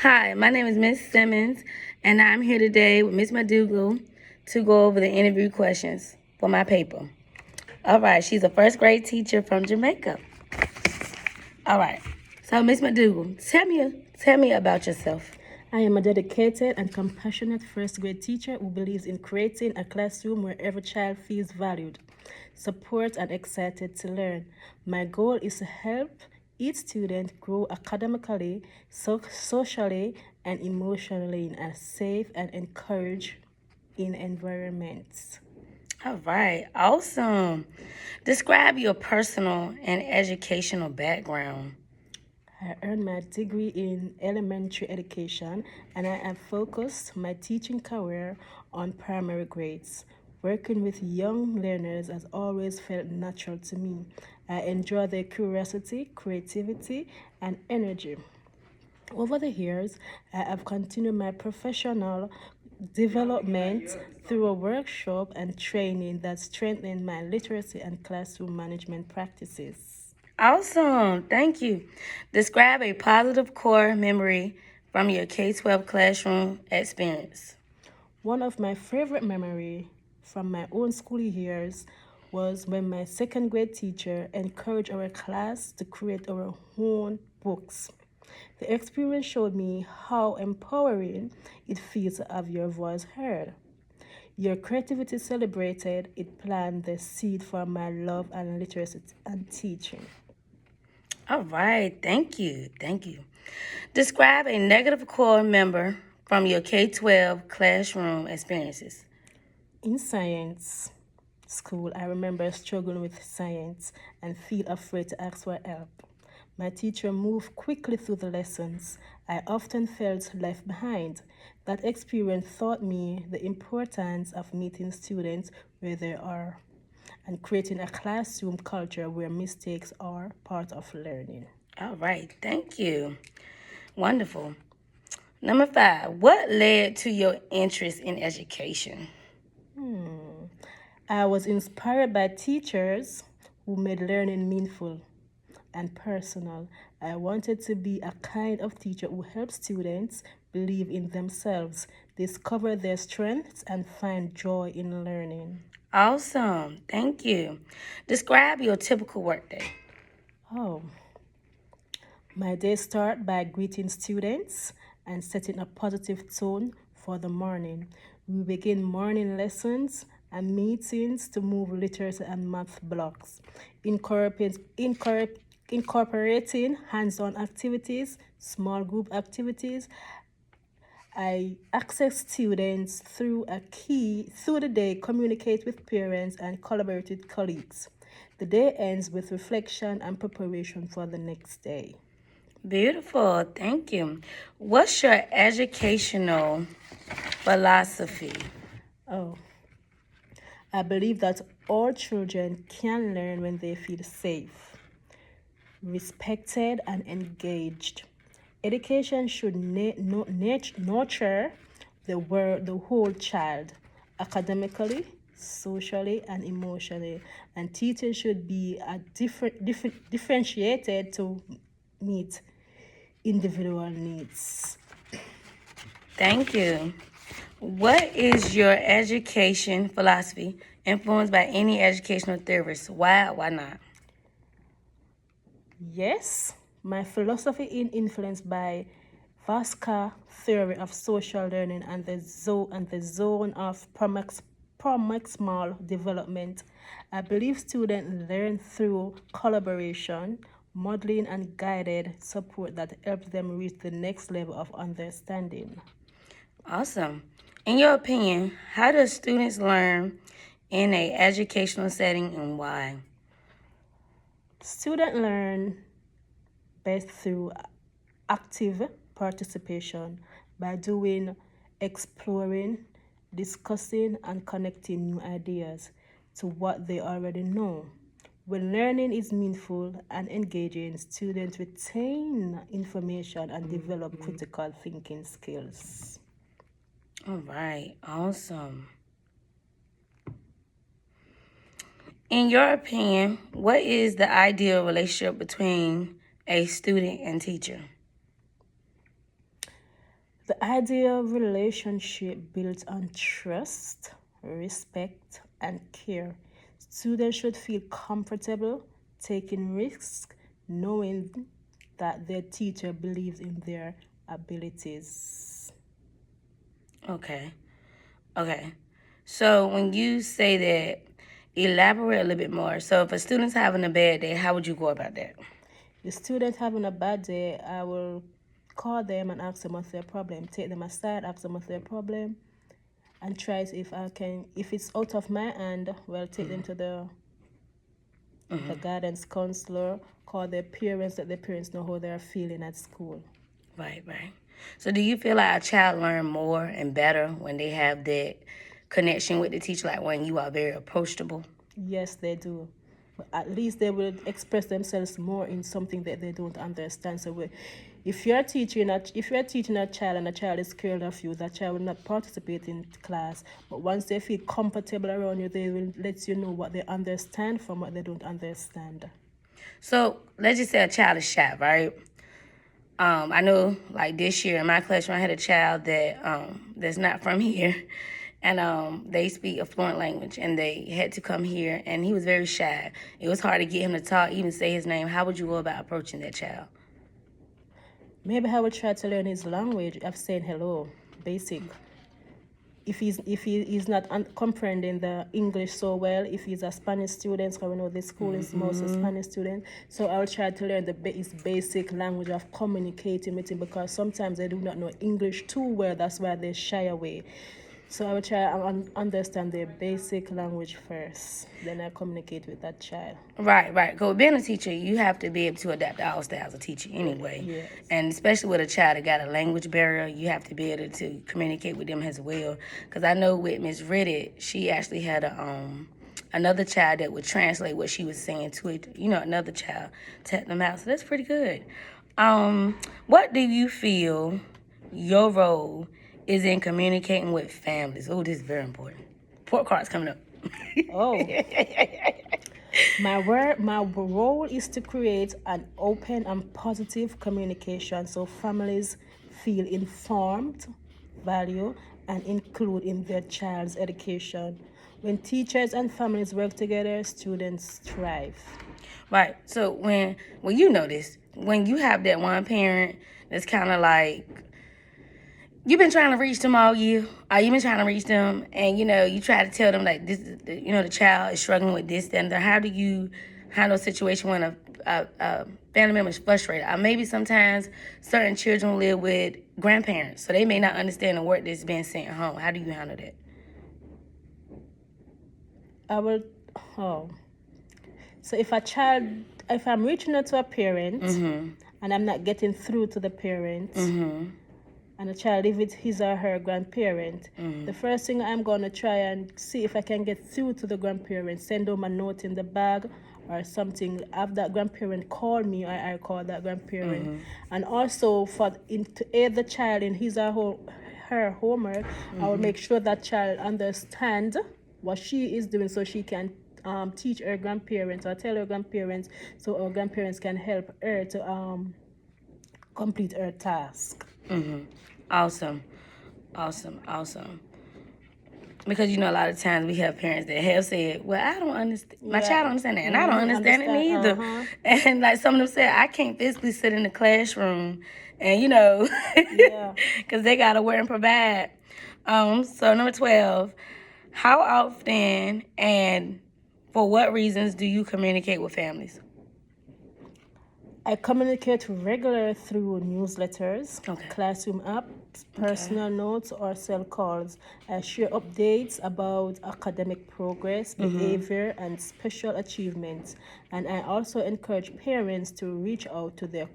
Hi, my name is Miss Simmons, and I'm here today with Miss McDougal to go over the interview questions for my paper. All right, she's a first grade teacher from Jamaica. All right, so Miss McDougal, tell me about yourself. I am a dedicated and compassionate first grade teacher who believes in creating a classroom where every child feels valued, supported, and excited to learn. My goal is to help each student grow academically, socially, and emotionally in a safe and encouraging environment. All right, awesome. Describe your personal and educational background. I earned my degree in elementary education and I have focused my teaching career on primary grades. Working with young learners has always felt natural to me. I enjoy their curiosity, creativity, and energy. Over the years, I have continued my professional development through a workshop and training that strengthened my literacy and classroom management practices. Awesome, thank you. Describe a positive core memory from your K 12 classroom experience. One of my favorite memories from my own school years was when my second grade teacher encouraged our class to create our own books. The experience showed me how empowering it feels to have your voice heard. Your creativity celebrated, it planted the seed for my love and literacy and teaching. All right, thank you. Describe a negative core member from your K 12 classroom experiences. In science school, I remember struggling with science and feel afraid to ask for help. My teacher moved quickly through the lessons. I often felt left behind. That experience taught me the importance of meeting students where they are and creating a classroom culture where mistakes are part of learning. All right, thank you. Wonderful. Number 5, what led to your interest in education? I was inspired by teachers who made learning meaningful and personal. I wanted to be a kind of teacher who helps students believe in themselves, discover their strengths, and find joy in learning. Awesome, thank you. Describe your typical workday. Oh, my day start by greeting students and setting a positive tone for the morning. We begin morning lessons and meetings to move literacy and math blocks, incorporating hands-on activities, small group activities. I access students through the day, communicate with parents and collaborate with colleagues. The day ends with reflection and preparation for the next day. Beautiful, thank you. What's your educational philosophy? Oh, I believe that all children can learn when they feel safe, respected, and engaged. Education should nurture the whole child, academically, socially, and emotionally. And teaching should be differentiated to meet individual needs. Thank you. What is your education philosophy influenced by any educational theorists? Why not? Yes, my philosophy is influenced by Vasca theory of social learning and the zone of promaximal development. I believe students learn through collaboration, modeling, and guided support that helps them reach the next level of understanding. Awesome. In your opinion, how do students learn in a educational setting and why? Students learn best through active participation by doing, exploring, discussing, and connecting new ideas to what they already know. When learning is meaningful and engaging, students retain information and develop critical thinking skills. All right, awesome. In your opinion, what is the ideal relationship between a student and teacher? The ideal relationship built on trust, respect, and care. Students should feel comfortable taking risks, knowing that their teacher believes in their abilities. Okay. Okay. So when you say that, elaborate a little bit more. So if a student's having a bad day, how would you go about that? The student having a bad day, I will call them and ask them what's their problem. Take them aside, ask them what's their problem, and try to, if I can, if it's out of my hand, well, take them to the guidance counselor, call their parents, let their parents know how they're feeling at school. Right, right. So do you feel like a child learn more and better when they have that connection with the teacher, like when you are very approachable? Yes, they do. But at least they will express themselves more in something that they don't understand. So if you're teaching a child and a child is scared of you, that child will not participate in class. But once they feel comfortable around you, they will let you know what they understand from what they don't understand. So let's just say a child is shy, right? I know, like this year in my classroom, I had a child that's not from here, and they speak a fluent language, and they had to come here, and he was very shy. It was hard to get him to talk, even say his name. How would you go about approaching that child? Maybe I will try to learn his language of saying hello, basic. If he is not comprehending the English so well, if he's a Spanish student, because we know the school is mostly Spanish student, so I'll try to learn his basic language of communicating with him, because sometimes they do not know English too well. That's why they shy away. So I will try and understand their basic language first. Then I communicate with that child. Right, right. Because being a teacher, you have to be able to adapt to all styles of teaching anyway. Yes. And especially with a child that got a language barrier, you have to be able to communicate with them as well. Because I know with Miss Riddick, she actually had another child that would translate what she was saying to it. Another child to help them out. So that's pretty good. What do you feel your role is in communicating with families? Oh, this is very important. Report card's coming up. Oh. My role is to create an open and positive communication so families feel informed, value, and include in their child's education. When teachers and families work together, students thrive. Right. So when you notice, when you have that one parent that's kind of like, you've been trying to reach them all year, or you've been trying to reach them, and you try to tell them like this, the child is struggling with this, that, and that. How do you handle a situation when a family member is frustrated? Or maybe sometimes certain children live with grandparents, so they may not understand the work that's being sent home. How do you handle that? So if I'm reaching out to a parent and I'm not getting through to the parent, and the child live with his or her grandparent, the first thing I'm going to try and see if I can get through to the grandparent, send them a note in the bag or something, have that grandparent call me, or I call that grandparent. And also to aid the child in his or her homework, I will make sure that child understand what she is doing, so she can teach her grandparents or tell her grandparents, so her grandparents can help her to complete her task. Awesome. Because a lot of times we have parents that have said, well, I don't understand, my child don't understand that, and I don't understand it either. And like some of them said, I can't physically sit in the classroom and because they got to work and provide. So number 12, how often and for what reasons do you communicate with families? I communicate regularly through newsletters, Okay. classroom apps, personal notes, or cell calls. I share updates about academic progress, behavior, and special achievements. And I also encourage parents to reach out to their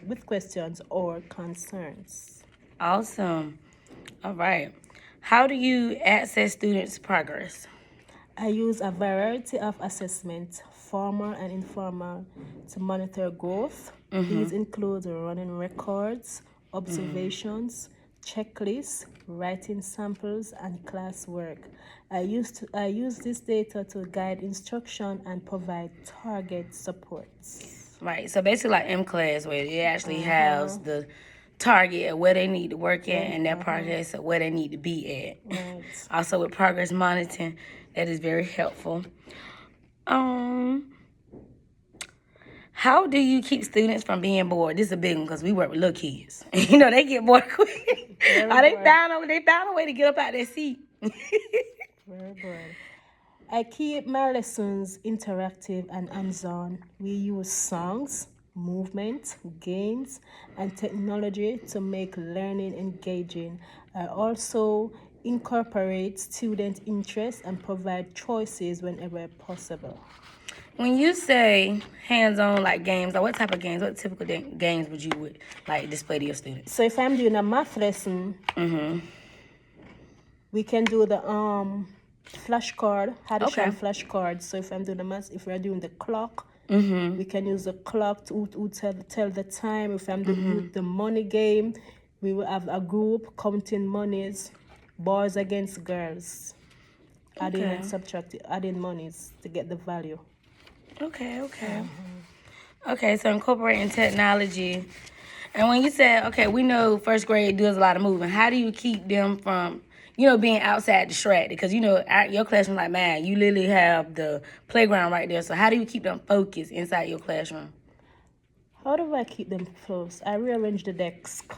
with questions or concerns. Awesome. All right. How do you assess students' progress? I use a variety of assessments, formal and informal, to monitor growth. These include running records, observations, checklists, writing samples, and classwork. I use this data to guide instruction and provide target supports. Right. So basically like M class, where it actually has the target of where they need to work at and their progress of where they need to be at. Right. Also with progress monitoring, that is very helpful. How do you keep students from being bored? This is a big one because we work with little kids. You know, they get bored quick. They found a way to get up out their seat. Very good. I keep my lessons interactive and hands-on. We use songs, movement, games, and technology to make learning engaging. I also incorporate student interests and provide choices whenever possible. When you say hands-on like games, like what type of games, what typical games would you like display to your students? So if I'm doing a math lesson, we can do the flashcard, addition flashcards. So if I'm doing the math, if we're doing the clock, we can use the clock to tell the time. If I'm doing the money game, we will have a group counting monies, boys against girls, adding and subtracting, adding monies to get the value. Okay. Okay, so incorporating technology. And when you said, okay, we know first grade does a lot of moving, how do you keep them from, being outside distracted? Because, your classroom like mine, you literally have the playground right there. So how do you keep them focused inside your classroom? How do I keep them close? I rearrange the desk.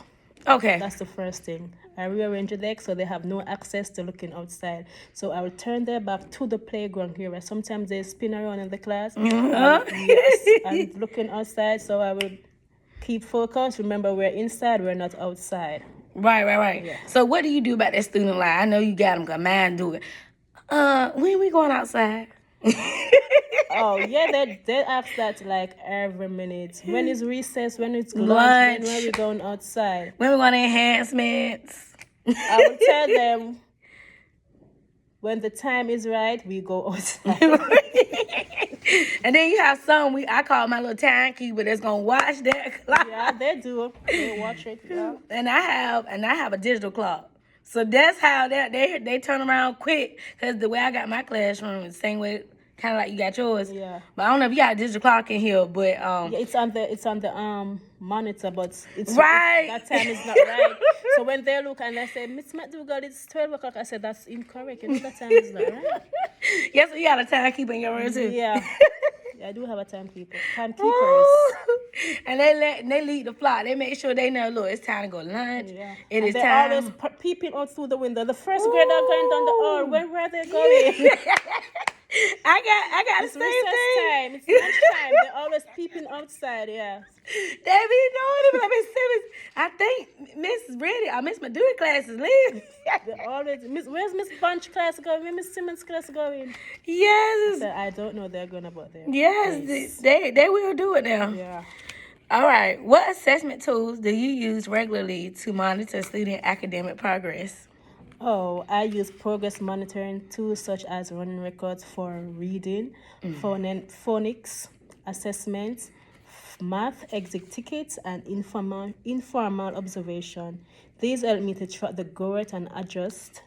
Okay. That's the first thing. I rearrange the deck so they have no access to looking outside. So I will turn their back to the playground here. Where sometimes they spin around in the class. And looking outside. So I will keep focus. Remember, we're inside. We're not outside. Right. Yeah. So what do you do about that student line? I know you got them. Cause mine do it. When we going outside? Oh yeah, they ask that like every minute. When is recess? When it's lunch? When we going outside? When we going to enhancements? I will tell them when the time is right, we go outside. And then you have some I call my little timekeeper that's gonna watch that clock. Yeah, they do. They watch it. Yeah. And I have a digital clock. So that's how they turn around quick. Cause the way I got my classroom is the same way, kind of like you got yours. Yeah. But I don't know if you got a digital clock in here, but yeah, it's on the monitor, but it's right. That time is not right. So when they look and they say, Miss McDougall, it's 12 o'clock, I said that's incorrect. That time is not right. Yes, so you got a timekeeper in your room too. Yeah. I do have a timekeepers. And they lead the flock. They make sure they know, look, it's time to go lunch. Yeah. It is they're time. Always peeping out through the window. The first grade are going down the hall. Where were they going? I got it's the same time. It's lunchtime. They're always peeping outside. Yeah. They be knowing it, but Miss Simmons, I think Miss Reddy or Miss Madura class is leaving. They're always where's Miss Bunch class going? Where's Miss Simmons class going? Yes. I don't know. They're going about there. Yes, they will do it now. Yeah. All right. What assessment tools do you use regularly to monitor student academic progress? Oh, I use progress monitoring tools such as running records for reading, phonics, assessments, math exit tickets, and informal observation. These help me to track the growth and adjust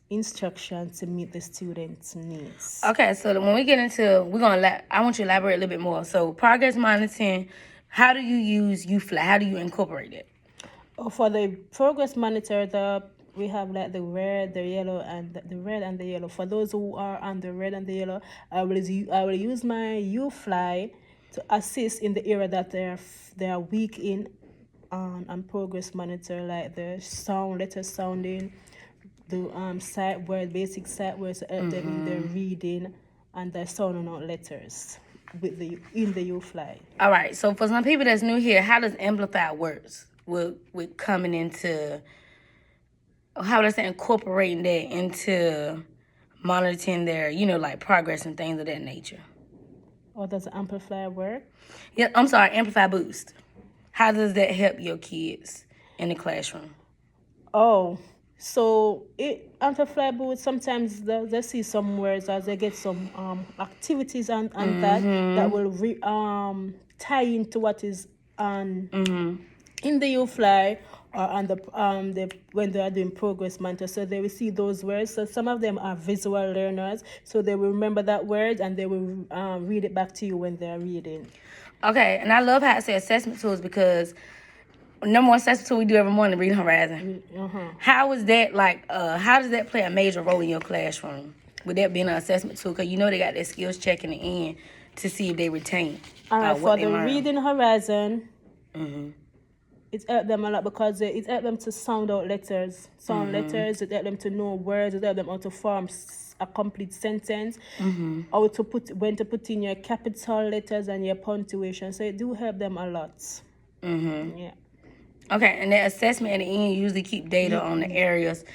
instruction to meet the students' needs. Okay, so when we get into, I want you to elaborate a little bit more. So progress monitoring, how do you use UFLAG? How do you incorporate it? Oh, for the progress monitor, we have like the red, the yellow, and the red and the yellow. For those who are on the red and the yellow, I will use my UFLAG to assist in the area that they are weak in on progress monitor, like the letter sounding, the sight word, basic sight words, them in the reading, and the sounding out letters in the UFLAG. All right. So for some people that's new here, how does Amplify works with coming into? How would I say incorporating that into monitoring their, like progress and things of that nature? Or does Amplify work? Yeah, I'm sorry, Amplify Boost. How does that help your kids in the classroom? Oh, so Amplify Boost, sometimes they see some words as they get some activities on that will tie into what is on in the UFLAG. Or on the when they are doing progress monitor, so they will see those words. So some of them are visual learners, so they will remember that word and they will read it back to you when they are reading. Okay, and I love how it says assessment tools because number one assessment tool we do every morning, Reading Horizon. How is that how does that play a major role in your classroom? With that being an assessment tool, because you know they got their skills check in the end to see if they retain All right, what for they the learn. Reading Horizon, Mm-hmm. it helped them a lot because it helped them to sound out letters. Letters, it helped them to know words, it helped them how to form a complete sentence, how to when to put in your capital letters and your punctuation. So it do help them a lot. Yeah. Okay, and that assessment at the end usually keep data on the areas.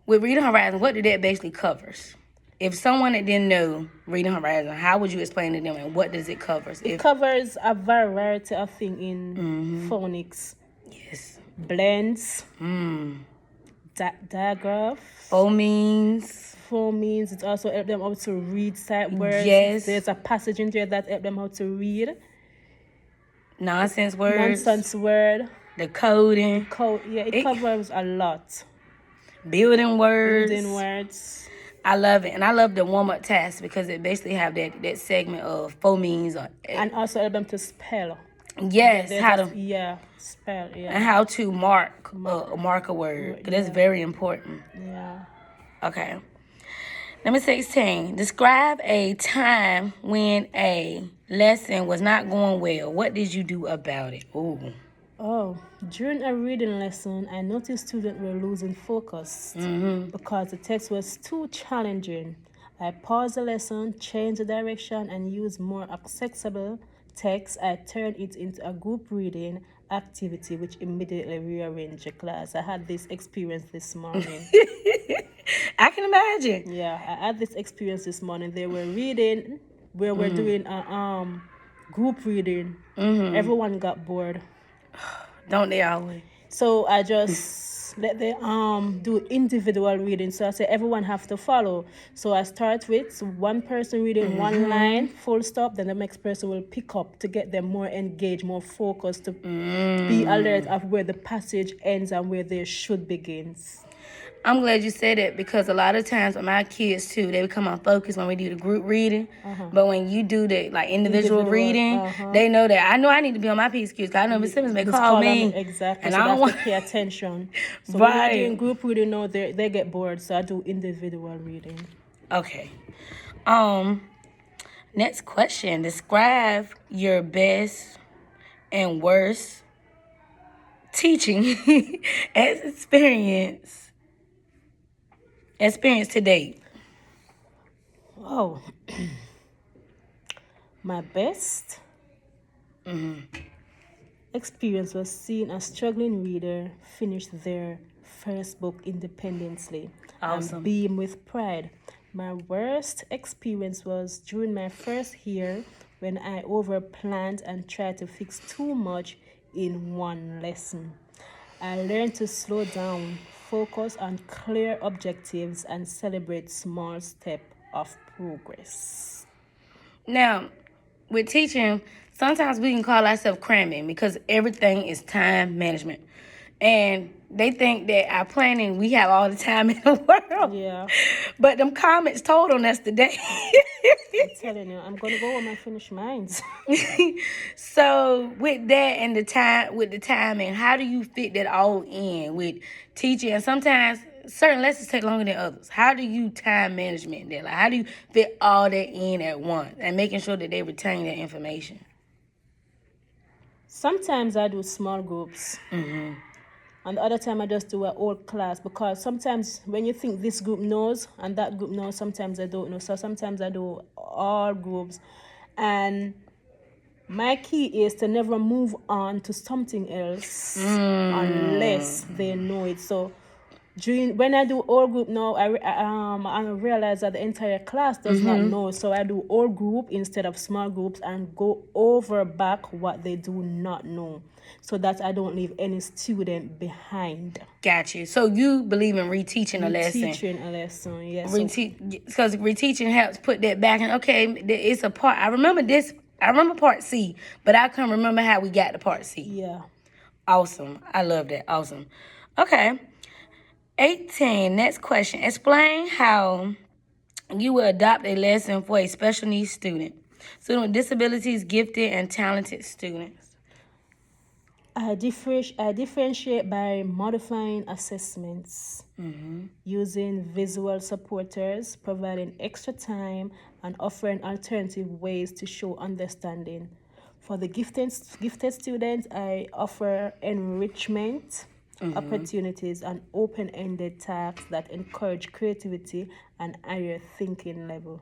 With Reading Horizon, what did that basically covers? If someone that didn't know Reading Horizon, how would you explain to them and what does it cover? It covers a variety of things in phonics. Yes. Blends, digraph, phonemes. It also helps them how to read sight words. Yes. There's a passage in there that helps them how to read. Nonsense words. The coding. It covers a lot. Building words. I love it. And I love the warm-up task because it basically have that segment of phonemes. And also help them to spell. Yes, spell. Yeah. And how to mark a word. Because that's very important. Yeah. Okay. Number 16. Describe a time when a lesson was not going well. What did you do about it? Ooh. Oh, during a reading lesson, I noticed students were losing focus because the text was too challenging. I paused the lesson, changed the direction, and used more accessible text. I turned it into a group reading activity, which immediately rearranged the class. I had this experience this morning. I can imagine. Yeah, I had this experience this morning. They were reading, we were doing a group reading. Everyone got bored. Don't they always? So I just let them do individual reading. So I say everyone have to follow. So I start with one person reading one line, full stop. Then the next person will pick up to get them more engaged, more focused, to be alert of where the passage ends and where they should begin. I'm glad you said it because a lot of times with my kids too, they become unfocused when we do the group reading. But when you do the individual reading, they know that I know I need to be on my PSQs because I know Miss Simmons may call me. Exactly. And so I don't want to pay attention. So when I'm doing group reading, no, they get bored. So I do individual reading. Okay. Next question. Describe your best and worst teaching experience to date. Oh, my best experience was seeing a struggling reader finish their first book independently and beam with pride. My worst experience was during my first year when I overplanned and tried to fix too much in one lesson. I learned to slow down, focus on clear objectives, and celebrate small steps of progress. Now, with teaching, sometimes we can call ourselves cramming because everything is time management. And they think that our planning, we have all the time in the world. Yeah. But them comments told on us today. I'm telling you, I'm going to go home and finish mine. So with that and the timing, how do you fit that all in with teaching? And sometimes certain lessons take longer than others. How do you time management that? Like, how do you fit all that in at once and making sure that they retain that information? Sometimes I do small groups. And the other time I just do a whole class because sometimes when you think this group knows and that group knows, sometimes I don't know. So sometimes I do all groups. And my key is to never move on to something else unless they know it. So when I do all group now, I realize that the entire class does not know. So I do all group instead of small groups and go over back what they do not know, so that I don't leave any student behind. Got you. So you believe in reteaching a lesson. Reteaching a lesson, yes. Because reteaching helps put that back in. Okay, it's a part. I remember part C, but I can't remember how we got to part C. Yeah. Awesome. I love that. Awesome. Okay. 18. Next question. Explain how you will adopt a lesson for a special needs student with disabilities, gifted, and talented students. I differentiate by modifying assessments, using visual supporters, providing extra time, and offering alternative ways to show understanding. For the gifted students, I offer enrichment opportunities and open-ended tasks that encourage creativity and higher thinking level.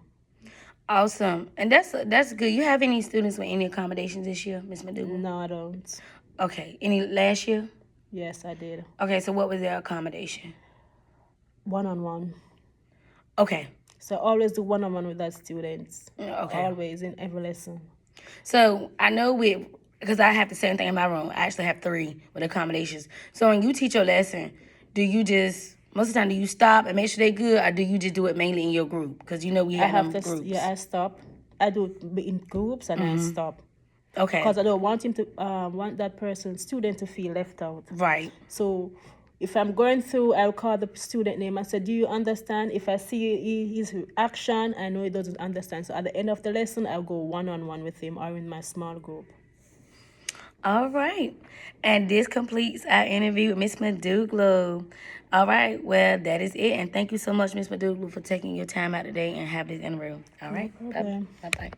Awesome. And that's good. You have any students with any accommodations this year, Miss McDougal? No, I don't. Okay. Any last year? Yes, I did. Okay, so what was their accommodation? One-on-one. Okay. So I always do one-on-one with that students. Okay. Always in every lesson. So I know because I have the same thing in my room. I actually have 3 with accommodations. So when you teach your lesson, do you just most of the time do you stop and make sure they're good, or do you just do it mainly in your group? Because you know we I have have them to, groups. yeah, I stop. I do it in groups and I stop. Okay. Because I don't want him to, want that student to feel left out. Right. So if I'm going through, I'll call the student name and say, do you understand? If I see his action, I know he doesn't understand. So at the end of the lesson, I'll go one-on-one with him or in my small group. All right. And this completes our interview with Miss McDougal. All right. Well, that is it. And thank you so much, Miss McDougal, for taking your time out today and have this interview. All right. problem. Bye-bye.